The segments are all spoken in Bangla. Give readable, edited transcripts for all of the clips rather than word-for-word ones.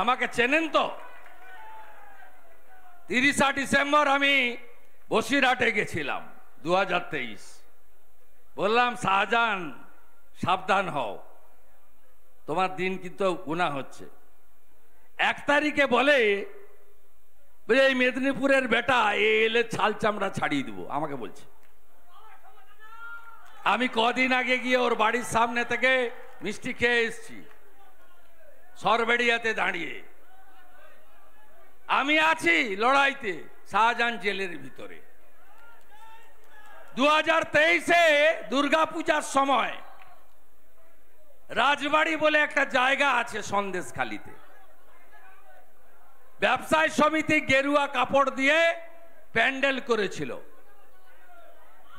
আমাকে চেনেন তো? 30 ডিসেম্বর আমি বসিরহাটে গেছিলাম 2023। বললাম শাহজাহান সাবধান হও, তোমার দিন কিন্তু গুনাহ হচ্ছে। 1 তারিখে বলে এই মেদিনীপুরের বেটা এলে ছাল চামড়া ছাড়িয়ে দিব, আমাকে বলছে। আমি কদিন আগে গিয়ে ওর বাড়ির সামনে থেকে মিষ্টি খেয়ে এসছি, সরবেড়িয়াতে দাঁড়িয়ে। আমি আছি লড়াইতে শাহজাহান জেলের ভিতরে। 2023-এ দুর্গাপূজার সময় রাজবাড়ি বলে একটা জায়গা আছে সন্দেশখালীতে, ব্যবসায়ী সমিতি গেরুয়া কাপড় দিয়ে প্যান্ডেল করেছিল।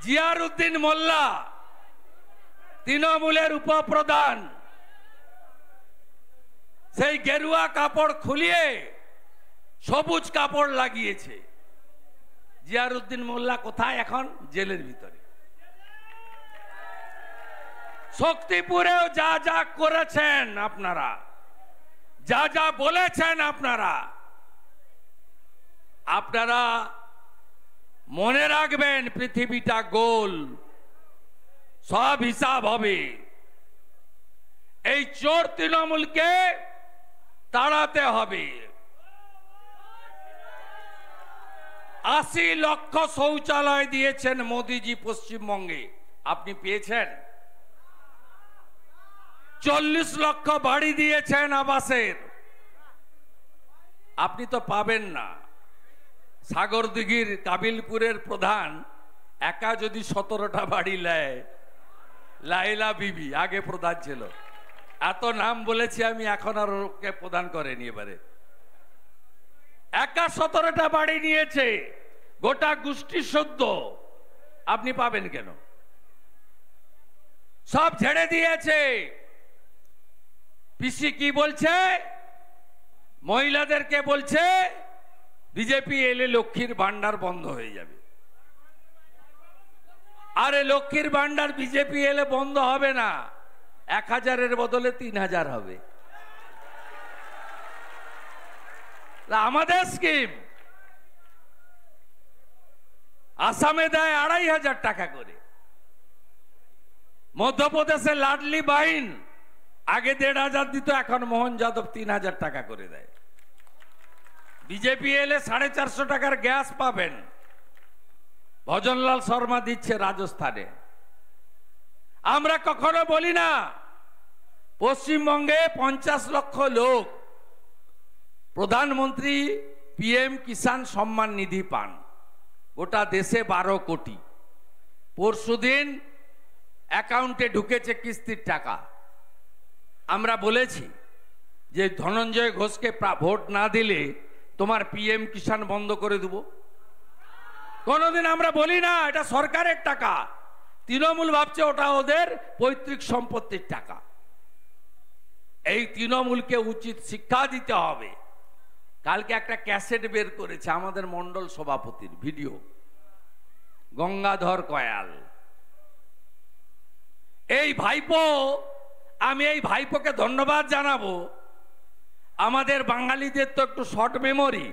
জিয়ারউদ্দিন মোল্লা তৃণমূলের উপপ্রধান সেই গেরুয়া কাপড় খুলিয়ে সবুজ কাপড় লাগিয়েছে। জিয়ারউদ্দিন মোল্লা কোথায় এখন? জেলের ভিতরে। শক্তিপুরেও যা যা করেছেন আপনারা, যা যা বলেছেন আপনারা মনে রাখবেন, পৃথিবীটা গোল, সব হিসাব হবে। এই চোর তৃণমূলকে তাড়াতে হবে। 80 লক্ষ শৌচালয় দিয়েছেন মোদিজি পশ্চিমবঙ্গে, আপনি পেয়েছেন? 40 লক্ষ বাড়ি দিয়েছেন আবাসের, আপনি তো পাবেন না। সাগরদিঘির কাবিলপুরের প্রধান একা যদি 17টা বাড়ি নেয়, লাইলা বিবি আগে প্রধান ছিল, এত নাম বলেছি আমি, এখন আর ওকে প্রদান করেনি। এবারে একা 17টা বাড়ি নিয়েছে, গোটা গোষ্ঠী সদ্য, আপনি পাবেন কেন? সব ছেড়ে দিয়েছে। পিসি কি বলছে? মহিলাদেরকে বলছে বিজেপি এলে লক্ষ্মীর ভান্ডার বন্ধ হয়ে যাবে। আরে লক্ষ্মীর ভান্ডার বিজেপি এলে বন্ধ হবে না, 1000-এর বদলে 3000 হবে। আমাদের স্কিম আসামে দেয় 2500 টাকা করে, মধ্যপ্রদেশে লাডলি বাহিন আগে 1500 দিত, এখন মোহন যাদব 3000 টাকা করে দেয়। বিজেপি এলে 450 টাকার গ্যাস পাবেন, ভজনলাল শর্মা দিচ্ছে রাজস্থানে। আমরা কখনো বলি না পশ্চিমবঙ্গে 50 লক্ষ লোক প্রধানমন্ত্রী পিএম কিষাণ সম্মান নিধি পান, গোটা দেশে 12 কোটি। পরশুদিন অ্যাকাউন্টে ঢুকেছে কিস্তির টাকা। আমরা বলেছি যে ধনঞ্জয় ঘোষকে ভোট না দিলে তোমার পিএম কিষাণ বন্ধ করে দেব। কোনোদিন আমরা বলি না এটা সরকারের টাকা, তৃণমূল ভাবছে ওটা ওদের পৈতৃক সম্পত্তির টাকা। এই তৃণমূলকে উচিত শিক্ষা দিতে হবে। কালকে একটা ক্যাসেট বের করেছে আমাদের মন্ডল সভাপতির ভিডিও, গঙ্গাধর কয়াল। এই ভাইপো, আমি এই ভাইপোকে ধন্যবাদ জানাবো। আমাদের বাঙালিদের তো একটু শর্ট মেমোরি।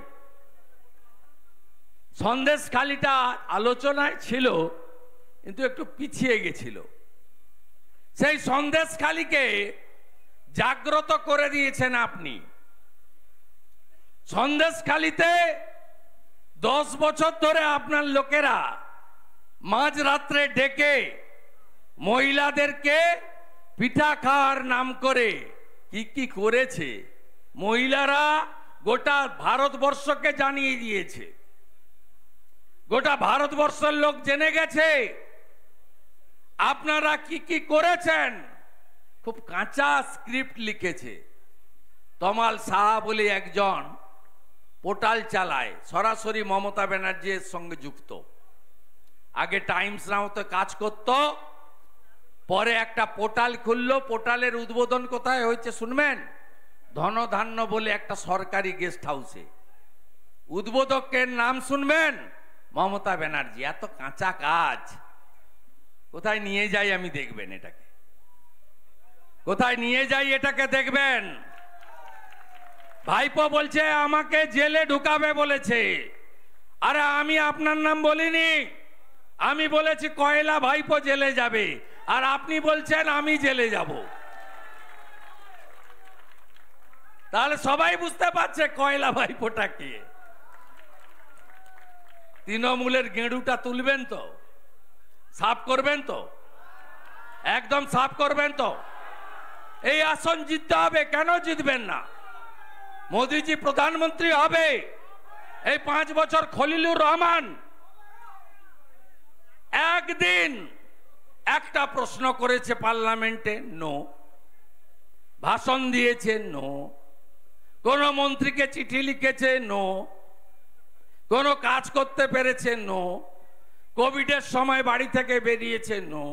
সন্দেশখালীটা আলোচনায় ছিল কিন্তু একটু পিছিয়ে গেছিল। সেই সন্দেশখালীকে জাগ্রত করে দিয়েছেন আপনি। সন্দেশখালীতে 10 বছর ধরে আপনার লোকেরা মাঝরাত্রে ডেকে মহিলাদেরকে পিঠা খাওয়ার নাম করে কি কি করেছে, মহিলারা গোটা ভারতবর্ষকে জানিয়ে দিয়েছে। গোটা ভারতবর্ষের লোক জেনে গেছে আপনারা কি কি করেছেন। খুব কাঁচা স্ক্রিপ্ট লিখেছে। তমাল সাহা বলে একজন পোর্টাল চালায়, সরাসরি মমতা ব্যানার্জির সঙ্গে যুক্ত। আগে টাইমস নাওতে কাজ করত, পরে একটা পোর্টাল খুললো। পোর্টালের উদ্বোধন কোথায় হয়েছে শুনবেন? ধনধান্য বলে একটা সরকারি গেস্ট হাউসে। উদ্বোধকের নাম শুনবেন? মমতা ব্যানার্জি। এত কাঁচা কাজ, কোথায় নিয়ে যাই আমি দেখবেন এটাকে, কোথায় নিয়ে যাই এটাকে দেখবেন। ভাইপো বলছে আমাকে জেলে ঢুকাবে বলেছে। আরে আমি আপনার নাম বলিনি, আমি বলেছি কয়লা ভাইপো জেলে যাবে, আর আপনি বলছেন আমি জেলে যাব। তাহলে সবাই বুঝতে পারছে কয়লা ভাইপোটা কি। তৃণমূলের গেঁড়ুটা তুলবেন তো, সাফ করবেন তো, একদম সাফ করবেন তো। এই আসন জিততে হবে, কেন জিতবেন না? মোদিজি প্রধানমন্ত্রী হবে। এই 5 বছর খলিলুর রহমান একদিন একটা প্রশ্ন করেছে পার্লামেন্টে? নো। ভাষণ দিয়েছে? নো। কোন মন্ত্রীকে চিঠি লিখেছে? নো। কোন কাজ করতে পেরেছে? নো। কোভিডের সময় বাড়ি থেকে বেরিয়েছে? নো।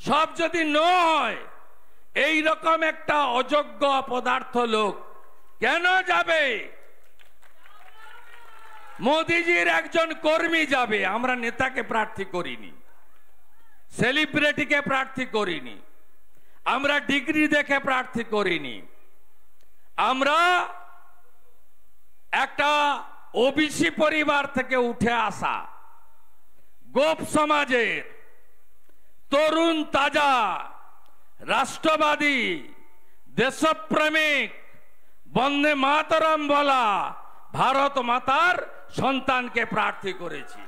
সব যদি নো হয়, এই রকম একটা অযোগ্য অপদার্থ লোক কেন যাবে? মোদিজির একজন কর্মী যাবে। আমরা নেতাকে প্রার্থী করিনি, সেলিব্রিটিকে প্রার্থী করিনি, আমরা ডিগ্রি দেখে প্রার্থী করিনি। আমরা একটা ওবিসি পরিবার থেকে উঠে আসা, গোপ সমাজের তরুণ তাজা রাষ্ট্রবাদী দেশপ্রেমিক বন্দে মাতরম বলা ভারত মাতার সন্তানকে প্রার্থী করেছি।